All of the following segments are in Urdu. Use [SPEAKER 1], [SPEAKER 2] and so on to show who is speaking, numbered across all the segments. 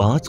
[SPEAKER 1] 5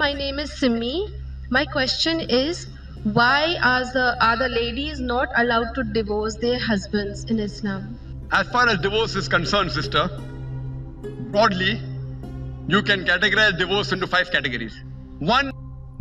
[SPEAKER 2] My name is Simi. My question is, why are the ladies not allowed to divorce their husbands in Islam?
[SPEAKER 3] As far as divorce is concerned, sister, broadly, you can categorize divorce into 5 categories. 1.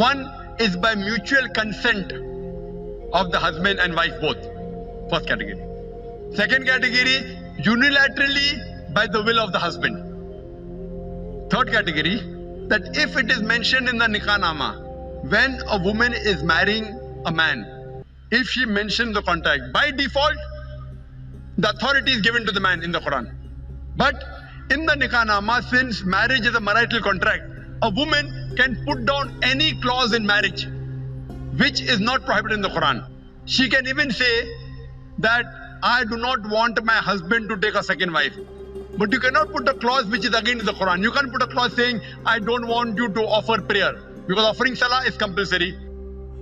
[SPEAKER 3] 1 is by mutual consent of the husband and wife both. First category. Second category, unilaterally by the will of the husband. Third category, that if it is mentioned in the nikah nama, when a woman is marrying a man, if she mentions the contract, by default the authority is given to the man in the Quran. But in the nikah nama, since marriage is a marital contract, a woman can put down any clause in marriage which is not prohibited in the Quran. She can even say that I do not want my husband to take a second wife. But you cannot put a clause which is against the Quran. You can't put a clause saying, I don't want you to offer prayer, because offering salah is compulsory.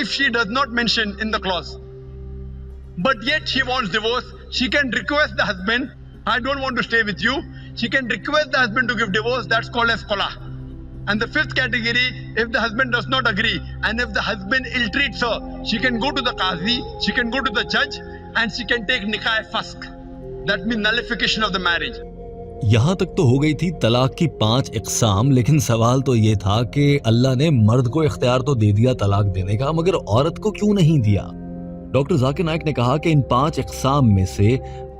[SPEAKER 3] if she does not mention in the clause, but yet she wants divorce, she can request the husband, I don't want to stay with you. She can request the husband to give divorce. That's called as qala. And the 5th category, if the husband does not agree and if the husband ill-treats her, she can go to the qazi, she can go to the judge, and she can take nikah fask. That means nullification of the marriage.
[SPEAKER 1] یہاں تک تو ہو گئی تھی طلاق کی 5 اقسام، لیکن سوال تو یہ تھا کہ اللہ نے مرد کو اختیار تو دے دیا طلاق دینے کا، مگر عورت کو کیوں نہیں دیا؟ ڈاکٹر ذاکر نائک نے کہا کہ ان 5 اقسام میں سے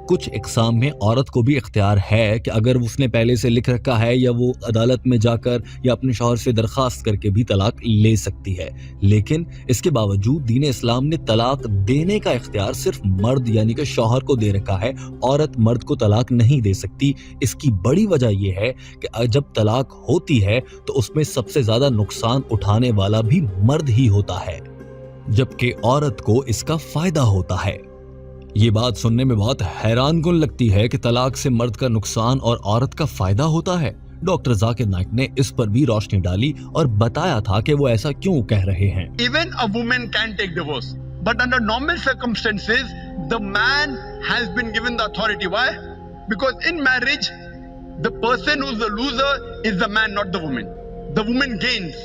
[SPEAKER 1] کچھ اقسام میں عورت کو بھی اختیار ہے کہ اگر اس نے پہلے سے لکھ رکھا ہے یا وہ عدالت میں جا کر یا اپنے شوہر سے درخواست کر کے بھی طلاق لے سکتی ہے، لیکن اس کے باوجود دین اسلام نے طلاق دینے کا اختیار صرف مرد یعنی کہ شوہر کو دے رکھا ہے، عورت مرد کو طلاق نہیں دے سکتی۔ اس کی بڑی وجہ یہ ہے کہ جب طلاق ہوتی ہے تو اس میں سب سے زیادہ نقصان اٹھانے والا بھی مرد ہی ہوتا ہے، جبکہ عورت کو اس کا فائدہ ہوتا ہے۔ یہ بات سننے میں بہت حیران کن لگتی ہے کہ طلاق سے مرد کا نقصان اور عورت کا فائدہ ہوتا ہے۔ ڈاکٹر ذاکر نائک نے اس پر بھی روشنی ڈالی اور بتایا تھا کہ وہ ایسا کیوں کہہ رہے ہیں۔
[SPEAKER 3] Even a woman can take divorce, but under normal circumstances, the man has been given the authority. Why? Because in marriage, the person who's the loser is the man, not the woman. The woman gains.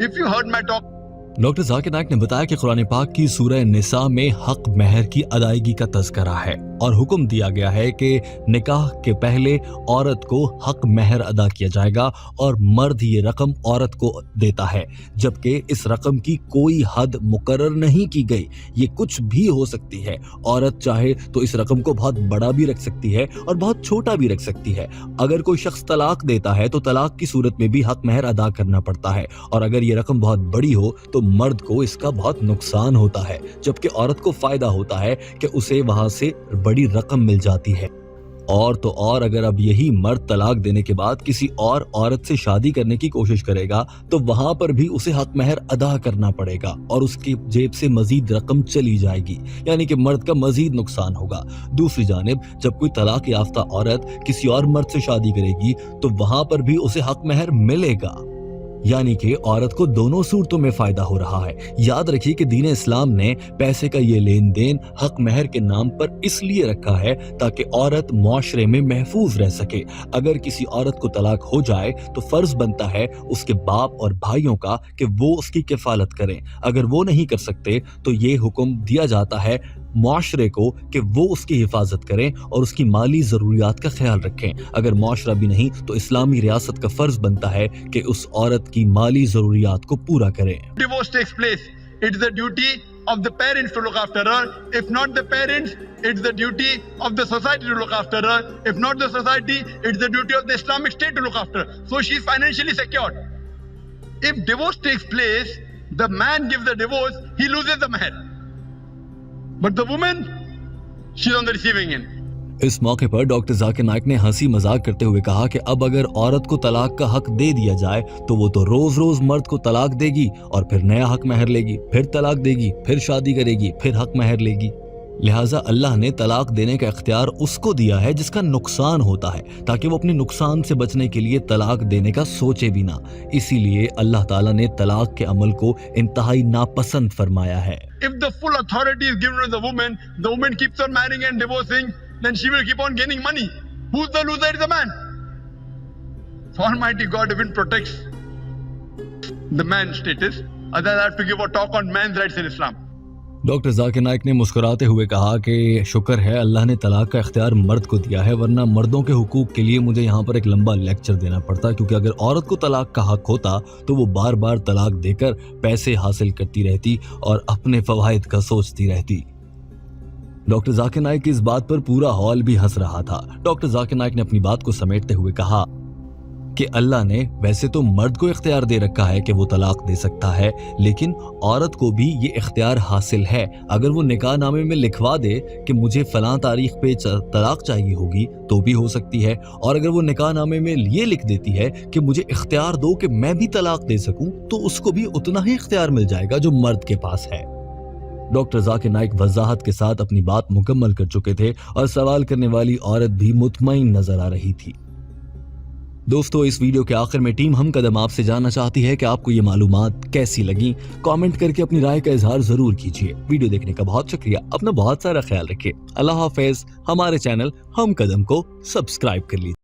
[SPEAKER 3] If you heard my talk,
[SPEAKER 1] doctor Zakir Naik نے بتایا کہ قرآن پاک کی سورہ نساء میں حق مہر کی ادائیگی کا تذکرہ ہے اور حکم دیا گیا ہے کہ نکاح کے پہلے عورت کو حق مہر ادا کیا جائے گا اور مرد یہ رقم عورت کو دیتا ہے، جبکہ اس رقم کی کوئی حد مقرر نہیں کی گئی، یہ کچھ بھی ہو سکتی ہے۔ عورت چاہے تو اس رقم کو بہت بڑا بھی رکھ سکتی ہے اور بہت چھوٹا بھی رکھ سکتی ہے۔ اگر کوئی شخص طلاق دیتا ہے تو طلاق کی صورت میں بھی حق مہر ادا کرنا پڑتا ہے، اور اگر یہ رقم بہت بڑی ہو تو مرد کو اس کا بہت نقصان ہوتا ہے، جبکہ عورت کو فائدہ ہوتا ہے کہ اسے وہاں سے بڑی رقم مل جاتی ہے۔ اور تو اور اگر اب یہی مرد طلاق دینے کے بعد کسی اور عورت سے شادی کرنے کی کوشش کرے گا تو وہاں پر بھی اسے حق مہر ادا کرنا پڑے گا اور اس کی جیب سے مزید رقم چلی جائے گی، یعنی کہ مرد کا مزید نقصان ہوگا۔ دوسری جانب جب کوئی طلاق یافتہ عورت کسی اور مرد سے شادی کرے گی تو وہاں پر بھی اسے حق مہر ملے گا، یعنی کہ عورت کو دونوں صورتوں میں فائدہ ہو رہا ہے۔ یاد رکھیے کہ دین اسلام نے پیسے کا یہ لین دین حق مہر کے نام پر اس لیے رکھا ہے تاکہ عورت معاشرے میں محفوظ رہ سکے۔ اگر کسی عورت کو طلاق ہو جائے تو فرض بنتا ہے اس کے باپ اور بھائیوں کا کہ وہ اس کی کفالت کریں۔ اگر وہ نہیں کر سکتے تو یہ حکم دیا جاتا ہے معاشرے کو کہ وہ اس کی حفاظت کریں اور اس کی مالی ضروریات کا خیال رکھیں۔ اگر معاشرہ بھی نہیں تو اسلامی ریاست کا فرض بنتا ہے کہ اس عورت کی مالی ضروریات کو پورا کریں۔
[SPEAKER 3] divorce takes place, it's the duty of the parents to look after her. If not the parents, it's the duty of the society to look after her. If not the society, it's the duty of the Islamic State to look after her. So she's financially secured. If divorce takes place, the man gives the divorce, he loses the mahr. But the woman, she's on the receiving end.
[SPEAKER 1] اس موقع پر ڈاکٹر ذاکر نائک نے ہنسی مذاق کرتے ہوئے کہا کہ اب اگر عورت کو طلاق کا حق دے دیا جائے تو وہ تو روز روز مرد کو طلاق دے گی اور پھر نیا حق مہر لے گی، پھر طلاق دے گی، پھر شادی کرے گی، پھر حق مہر لے گی۔ لہٰذا اللہ نے طلاق دینے کا اختیار اس کو دیا ہے جس کا نقصان ہوتا ہے، تاکہ وہ اپنے نقصان سے بچنے کے لیے طلاق دینے کا سوچے بھی نہ۔ اسی لیے اللہ تعالیٰ نے طلاق کے عمل کو انتہائی ناپسند فرمایا ہے۔
[SPEAKER 3] If the full authority is given to the woman keeps on marrying and divorcing, then she will keep on gaining money. Who's the loser? Is the man. So Almighty God even protects the man's status. Otherwise, I have to give a talk on man's rights in Islam.
[SPEAKER 1] Doctor Zakir Naik نے مسکراتے ہوئے کہا کہ شکر ہے اللہ نے طلاق کا اختیار مرد کو دیا ہے، ورنہ مردوں کے حقوق کے لیے مجھے یہاں پر ایک لمبا لیکچر دینا پڑتا، کیونکہ اگر عورت کو طلاق کا حق ہوتا تو وہ بار بار طلاق دے کر پیسے حاصل کرتی رہتی اور اپنے فوائد کا سوچتی رہتی۔ ڈاکٹر ذاکر نائک کی اس بات پر پورا ہال بھی ہنس رہا تھا۔ ڈاکٹر ذاکر نائک نے اپنی بات کو سمیٹتے ہوئے کہا کہ اللہ نے ویسے تو مرد کو اختیار دے رکھا ہے کہ وہ طلاق دے سکتا ہے، لیکن عورت کو بھی یہ اختیار حاصل ہے۔ اگر وہ نکاح نامے میں لکھوا دے کہ مجھے فلاں تاریخ پہ طلاق چاہیے ہوگی تو بھی ہو سکتی ہے، اور اگر وہ نکاح نامے میں یہ لکھ دیتی ہے کہ مجھے اختیار دو کہ میں بھی طلاق دے سکوں تو اس کو بھی اتنا ہی اختیار مل جائے گا جو مرد کے پاس ہے۔ ڈاکٹر ذاکر نائک وضاحت کے ساتھ اپنی بات مکمل کر چکے تھے اور سوال کرنے والی عورت بھی مطمئن نظر آ رہی تھی۔ دوستو، اس ویڈیو کے آخر میں ٹیم ہم قدم آپ سے جاننا چاہتی ہے کہ آپ کو یہ معلومات کیسی لگیں۔ کامنٹ کر کے اپنی رائے کا اظہار ضرور کیجیے۔ ویڈیو دیکھنے کا بہت شکریہ، اپنا بہت سارا خیال رکھیے۔ اللہ حافظ۔ ہمارے چینل ہم قدم کو سبسکرائب کر لیجیے۔